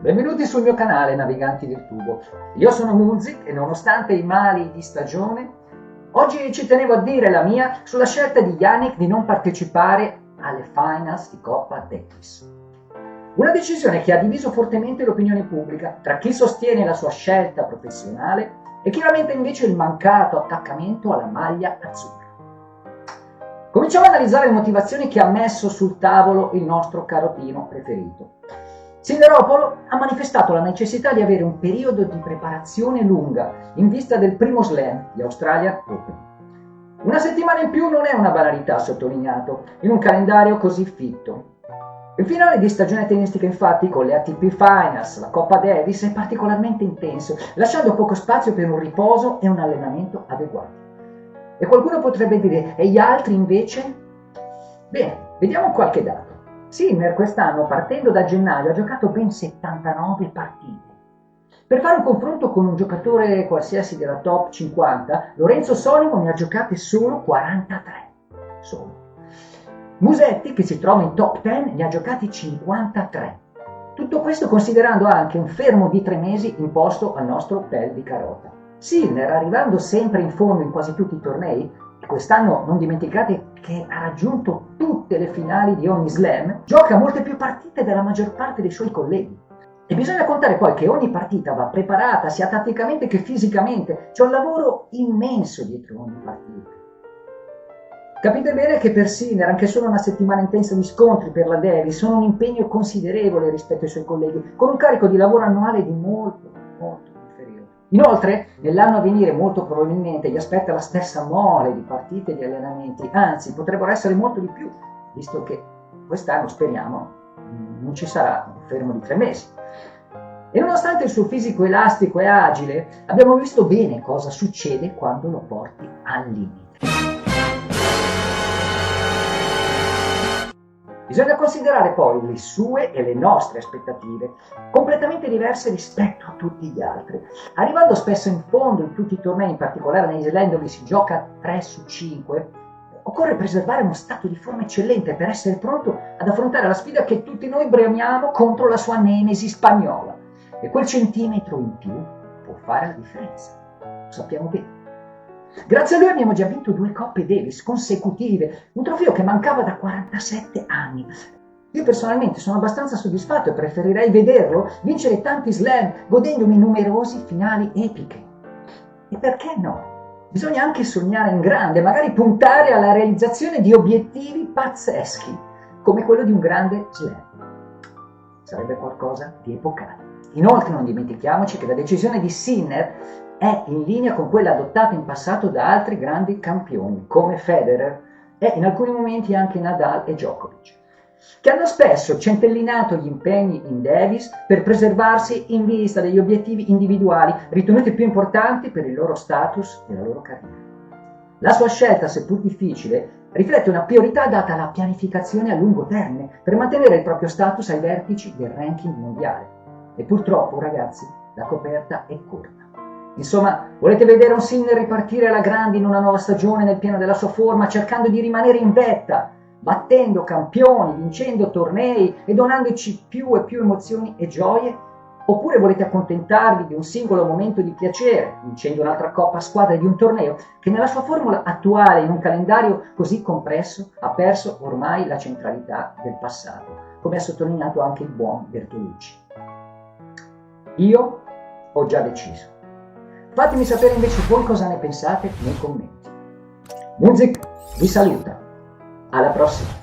Benvenuti sul mio canale Naviganti del Tubo. Io sono Muzik e nonostante i mali di stagione, oggi ci tenevo a dire la mia sulla scelta di Jannik di non partecipare alle finals di Coppa Davis. Una decisione che ha diviso fortemente l'opinione pubblica tra chi sostiene la sua scelta professionale e chi lamenta invece il mancato attaccamento alla maglia azzurra. Cominciamo ad analizzare le motivazioni che ha messo sul tavolo il nostro carotino preferito. Sinderopolo ha manifestato la necessità di avere un periodo di preparazione lunga in vista del primo slam di Australian Open. Una settimana in più non è una banalità, ha sottolineato, in un calendario così fitto. Il finale di stagione tennistica infatti con le ATP Finals, la Coppa Davis, è particolarmente intenso, lasciando poco spazio per un riposo e un allenamento adeguati. E qualcuno potrebbe dire, e gli altri invece? Bene, vediamo qualche dato. Sinner quest'anno, partendo da gennaio, ha giocato ben 79 partite. Per fare un confronto con un giocatore qualsiasi della top 50, Lorenzo Sonego ne ha giocate solo 43. Solo. Musetti, che si trova in top 10, ne ha giocati 53. Tutto questo considerando anche un fermo di 3 mesi imposto al nostro pel di carota. Sinner, arrivando sempre in fondo in quasi tutti i tornei, e quest'anno non dimenticate che ha raggiunto tutte le finali di ogni slam, gioca molte più partite della maggior parte dei suoi colleghi. E bisogna contare poi che ogni partita va preparata sia tatticamente che fisicamente, c'è un lavoro immenso dietro ogni partita. Capite bene che per Sinner anche solo una settimana intensa di scontri per la Davis sono un impegno considerevole rispetto ai suoi colleghi, con un carico di lavoro annuale di molto inferiore. Inoltre, nell'anno a venire molto probabilmente gli aspetta la stessa mole di partite e di allenamenti, anzi potrebbero essere molto di più, visto che quest'anno, speriamo, non ci sarà un fermo di 3 mesi. E nonostante il suo fisico elastico e agile, abbiamo visto bene cosa succede quando lo porti al limite. Bisogna considerare poi le sue e le nostre aspettative, completamente diverse rispetto a tutti gli altri. Arrivando spesso in fondo in tutti i tornei, in particolare negli slam dove si gioca 3 su 5, occorre preservare uno stato di forma eccellente per essere pronto ad affrontare la sfida che tutti noi bramiamo contro la sua nemesi spagnola. E quel centimetro in più può fare la differenza, lo sappiamo bene. Grazie a lui abbiamo già vinto 2 Coppe Davis consecutive, un trofeo che mancava da 47 anni. Io personalmente sono abbastanza soddisfatto e preferirei vederlo vincere tanti slam, godendomi numerosi finali epiche. E perché no? Bisogna anche sognare in grande, magari puntare alla realizzazione di obiettivi pazzeschi, come quello di un grande slam. Sarebbe qualcosa di epocale. Inoltre non dimentichiamoci che la decisione di Sinner è in linea con quella adottata in passato da altri grandi campioni, come Federer e in alcuni momenti anche Nadal e Djokovic, che hanno spesso centellinato gli impegni in Davis per preservarsi in vista degli obiettivi individuali ritenuti più importanti per il loro status e la loro carriera. La sua scelta, seppur difficile, riflette una priorità data alla pianificazione a lungo termine per mantenere il proprio status ai vertici del ranking mondiale. E purtroppo, ragazzi, la coperta è corta. Insomma, volete vedere un Sinner ripartire alla grande in una nuova stagione nel pieno della sua forma, cercando di rimanere in vetta, battendo campioni, vincendo tornei e donandoci più e più emozioni e gioie? Oppure volete accontentarvi di un singolo momento di piacere, vincendo un'altra coppa a squadra di un torneo che nella sua formula attuale, in un calendario così compresso, ha perso ormai la centralità del passato, come ha sottolineato anche il buon Bertolucci. Io ho già deciso. Fatemi sapere invece voi cosa ne pensate nei commenti. Muzik vi saluta. Alla prossima!